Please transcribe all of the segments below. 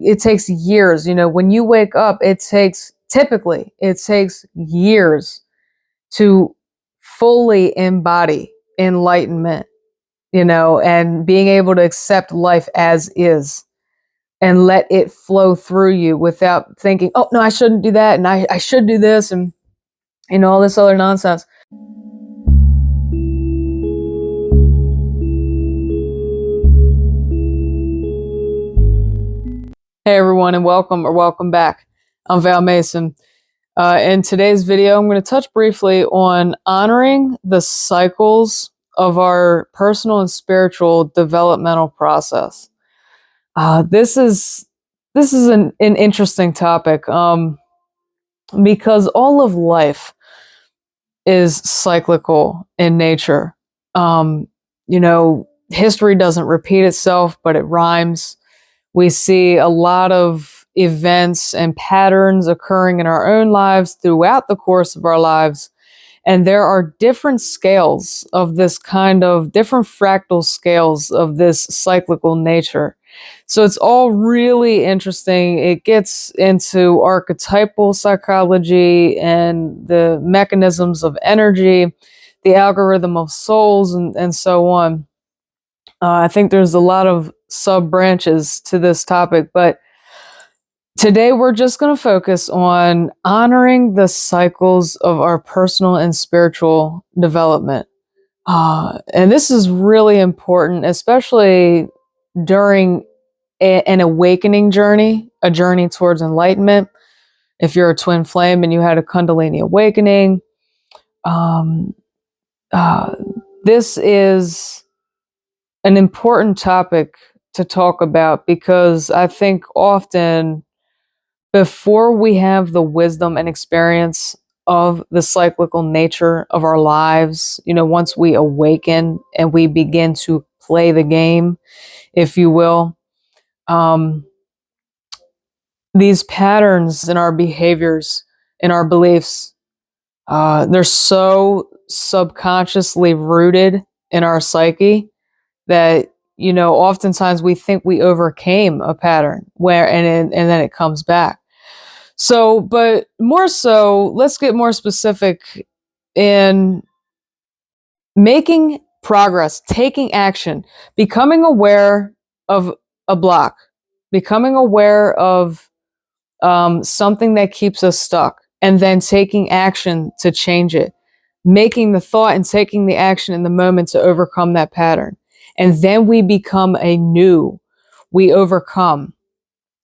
it takes years. When you wake up, typically it takes years to fully embody enlightenment, and being able to accept life as is and let it flow through you without thinking, oh, no, I shouldn't do that. And I should do this and, all this other nonsense. Hey, everyone, and welcome back. I'm Val Mason. In today's video, I'm going to touch briefly on honoring the cycles of our personal and spiritual developmental process. This is an interesting topic because all of life is cyclical in nature. History doesn't repeat itself, but it rhymes. We see a lot of events and patterns occurring in our own lives throughout the course of our lives. And there are different scales of this different fractal scales of this cyclical nature. So it's all really interesting. It gets into archetypal psychology and the mechanisms of energy, the algorithm of souls, and so on. I think there's a lot of sub branches to this topic, but today we're just going to focus on honoring the cycles of our personal and spiritual development. And this is really important, especially during an awakening journey, a journey towards enlightenment. If you're a twin flame and you had a Kundalini awakening, this is an important topic to talk about, because I think often before we have the wisdom and experience of the cyclical nature of our lives, once we awaken and we begin to play the game, if you will, these patterns in our behaviors, in our beliefs, they're so subconsciously rooted in our psyche that oftentimes we think we overcame a pattern and then it comes back. So, but more so, let's get more specific in making progress, taking action, becoming aware of a block, becoming aware of something that keeps us stuck, and then taking action to change it, making the thought and taking the action in the moment to overcome that pattern. And then we become we overcome.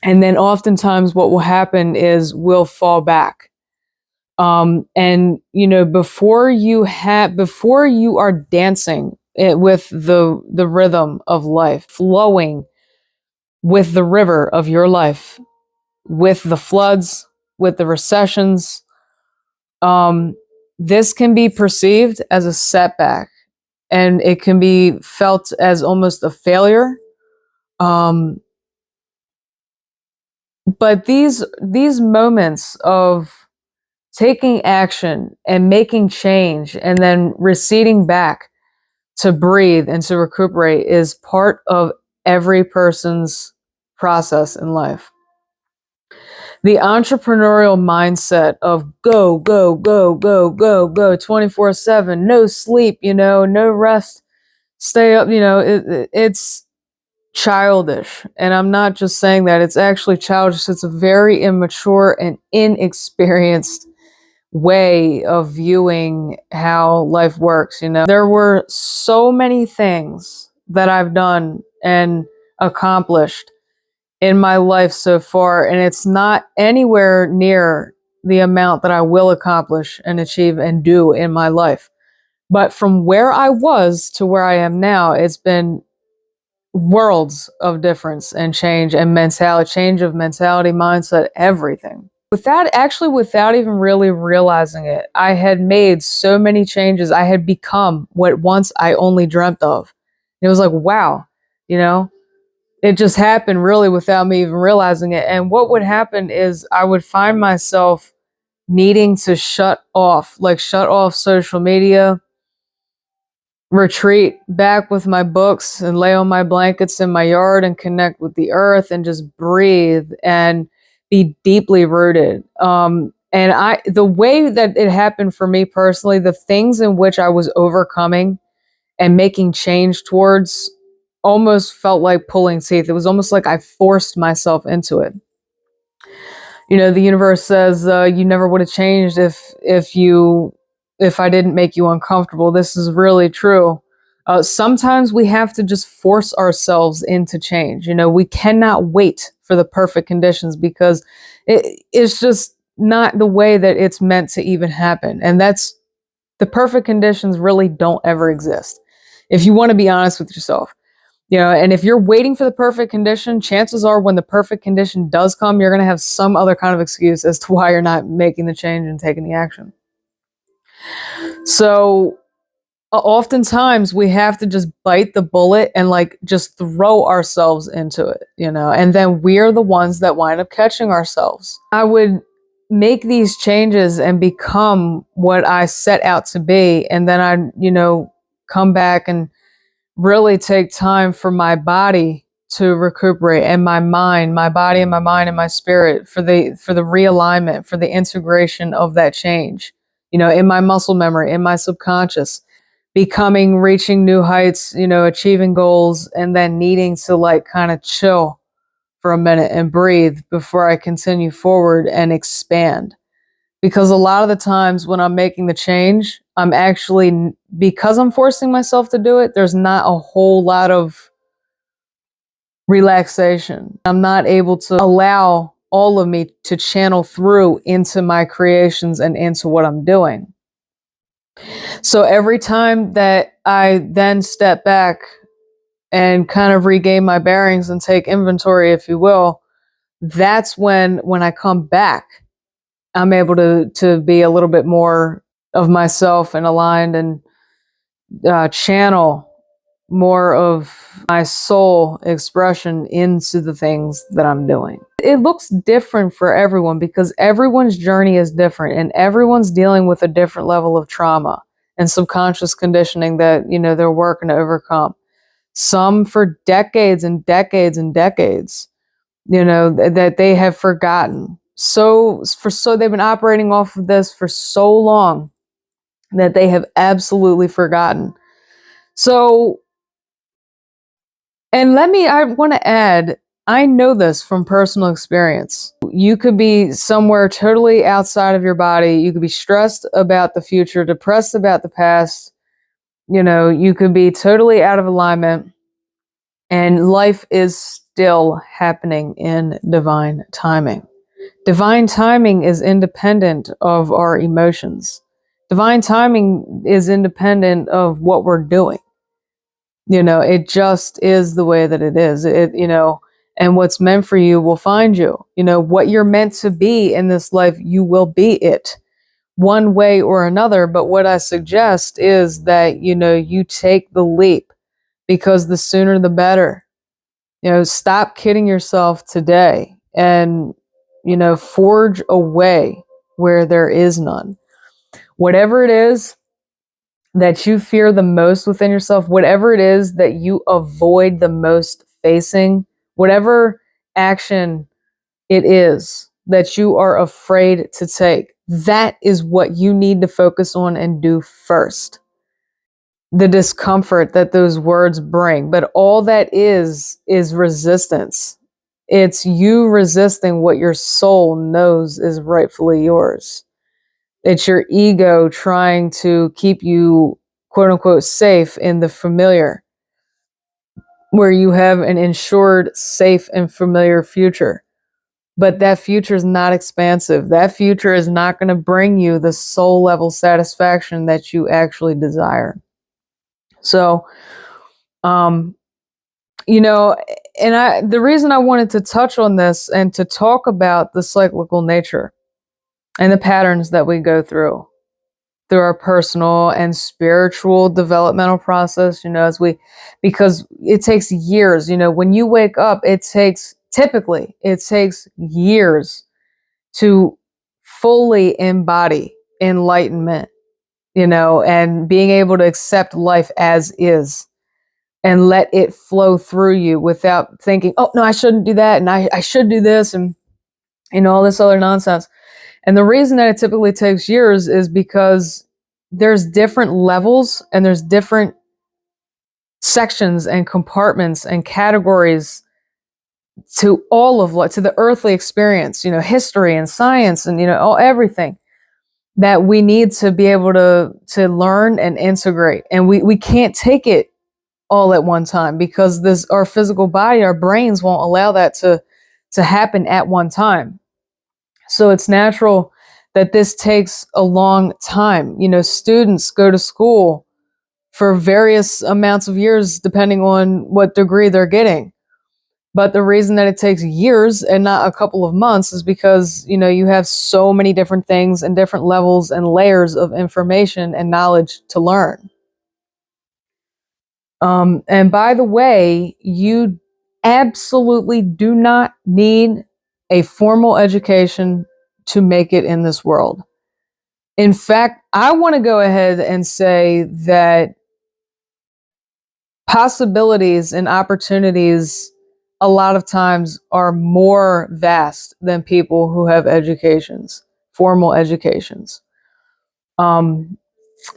And then oftentimes what will happen is we'll fall back. And before you are dancing with the rhythm of life, flowing with the river of your life, with the floods, with the recessions, this can be perceived as a setback, and it can be felt as almost a failure. But these moments of taking action and making change and then receding back to breathe and to recuperate is part of every person's process in life. The entrepreneurial mindset of go, go, go, go, go, go 24/7, no sleep, no rest, stay up, it's childish. And I'm not just saying that, it's actually childish. It's a very immature and inexperienced way of viewing how life works. There were so many things that I've done and accomplished in my life so far, and it's not anywhere near the amount that I will accomplish and achieve and do in my life. But from where I was to where I am now, it's been worlds of difference and change and change of mentality, mindset, everything. Without even really realizing it, I had made so many changes. I had become what once I only dreamt of. It was like, wow, it just happened really without me even realizing it. And what would happen is I would find myself needing to shut off social media, retreat back with my books and lay on my blankets in my yard and connect with the earth and just breathe and be deeply rooted. And the way that it happened for me personally, the things in which I was overcoming and making change towards almost felt like pulling teeth. It was almost like I forced myself into it. The universe says you never would have changed if I didn't make you uncomfortable. This is really true. Sometimes we have to just force ourselves into change. We cannot wait for the perfect conditions because it's just not the way that it's meant to even happen. And that's the perfect conditions really don't ever exist. If you want to be honest with yourself, and if you're waiting for the perfect condition, chances are when the perfect condition does come, you're going to have some other kind of excuse as to why you're not making the change and taking the action. So oftentimes we have to just bite the bullet and like just throw ourselves into it, and then we're the ones that wind up catching ourselves. I would make these changes and become what I set out to be. And then I come back and really take time for my body to recuperate, and my body and my mind and my spirit for the realignment, for the integration of that change, in my muscle memory, in my subconscious, reaching new heights, achieving goals, and then needing to like kind of chill for a minute and breathe before I continue forward and expand. Because a lot of the times when I'm making the change, I'm actually, because I'm forcing myself to do it, there's not a whole lot of relaxation. I'm not able to allow all of me to channel through into my creations and into what I'm doing. So every time that I then step back and kind of regain my bearings and take inventory, if you will, that's when I come back, I'm able to be a little bit more of myself and aligned, and channel more of my soul expression into the things that I'm doing. It looks different for everyone because everyone's journey is different and everyone's dealing with a different level of trauma and subconscious conditioning that they're working to overcome. Some for decades and decades and decades, that they have forgotten. So they've been operating off of this for so long that they have absolutely forgotten. So, and I want to add, I know this from personal experience. You could be somewhere totally outside of your body. You could be stressed about the future, depressed about the past. You could be totally out of alignment, and life is still happening in divine timing. Divine timing is independent of our emotions. Divine timing is independent of what we're doing. It just is the way that it is. And what's meant for you will find you. What you're meant to be in this life, you will be it one way or another. But what I suggest is that, you take the leap, because the sooner the better. Stop kidding yourself today and, forge a way where there is none. Whatever it is that you fear the most within yourself, whatever it is that you avoid the most facing, whatever action it is that you are afraid to take, that is what you need to focus on and do first. The discomfort that those words bring, but all that is resistance. It's you resisting what your soul knows is rightfully yours. It's your ego trying to keep you, quote unquote, safe in the familiar, where you have an ensured, safe, and familiar future. But that future is not expansive. That future is not going to bring you the soul level satisfaction that you actually desire. So, um, the reason I wanted to touch on this and to talk about the cyclical nature and the patterns that we go through our personal and spiritual developmental process, because it takes years, when you wake up, it takes years to fully embody enlightenment. and being able to accept life as is and let it flow through you without thinking, oh, no, I shouldn't do that. And I should do this and, all this other nonsense. And the reason that it typically takes years is because there's different levels and there's different sections and compartments and categories to all of to the earthly experience, history and science and, everything that we need to be able to learn and integrate. And we can't take it all at one time because our physical body, our brains won't allow that to happen at one time. So it's natural that this takes a long time. Students go to school for various amounts of years, depending on what degree they're getting. But the reason that it takes years and not a couple of months is because, you have so many different things and different levels and layers of information and knowledge to learn. And by the way, you absolutely do not need a formal education to make it in this world. In fact, I want to go ahead and say that possibilities and opportunities a lot of times are more vast than people who have educations, formal educations.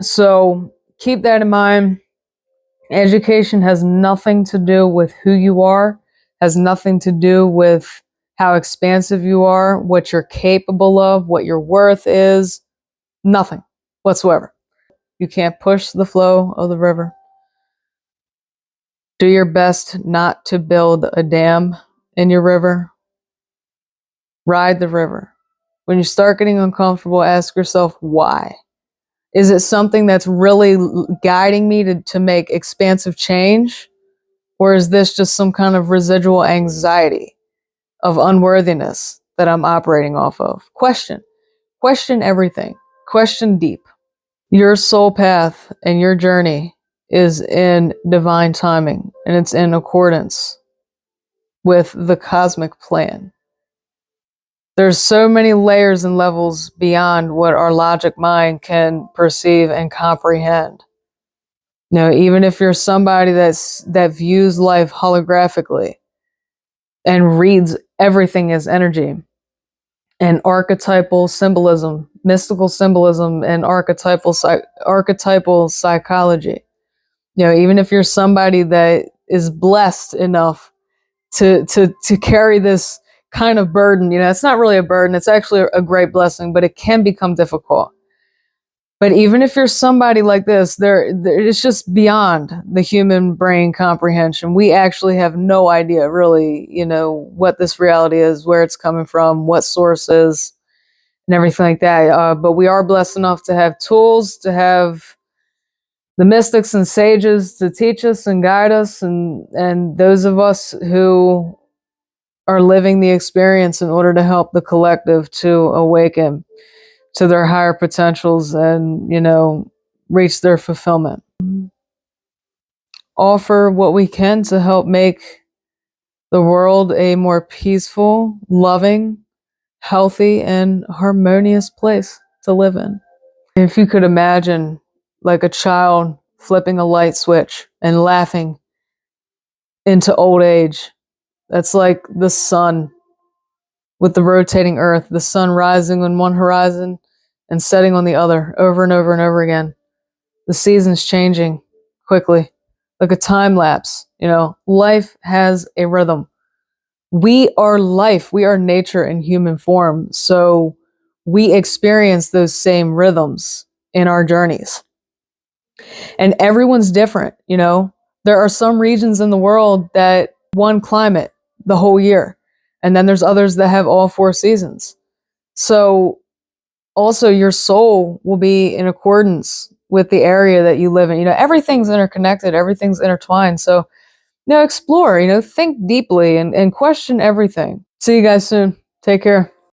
So keep that in mind. Education has nothing to do with who you are, has nothing to do with how expansive you are, what you're capable of, what your worth is. Nothing whatsoever. You can't push the flow of the river. Do your best not to build a dam in your river. Ride the river. When you start getting uncomfortable, ask yourself why. Is it something that's really guiding me to make expansive change? Or is this just some kind of residual anxiety of unworthiness that I'm operating off of? Question everything. Question deep. Your soul path and your journey is in divine timing, and it's in accordance with the cosmic plan. There's so many layers and levels beyond what our logic mind can perceive and comprehend. Even if you're somebody that views life holographically and reads everything as energy and archetypal symbolism, mystical symbolism, and archetypal psychology. Even if you're somebody that is blessed enough to carry this kind of burden, it's not really a burden, it's actually a great blessing, but it can become difficult. But even if you're somebody like this, it's just beyond the human brain comprehension. We actually have no idea really, what this reality is, where it's coming from, what source is, and everything like that. But we are blessed enough to have tools, to have the mystics and sages to teach us and guide us, and those of us who are living the experience in order to help the collective to awaken to their higher potentials and, reach their fulfillment. Offer what we can to help make the world a more peaceful, loving, healthy, and harmonious place to live in. If you could imagine like a child flipping a light switch and laughing into old age, that's like the sun with the rotating earth, the sun rising on one horizon and setting on the other over and over and over again. The seasons changing quickly, like a time lapse. Life has a rhythm. We are life. We are nature in human form. So we experience those same rhythms in our journeys. And everyone's different. There are some regions in the world that one climate the whole year. And then there's others that have all 4 seasons. So also your soul will be in accordance with the area that you live in. Everything's interconnected, everything's intertwined. So, explore, think deeply and question everything. See you guys soon. Take care.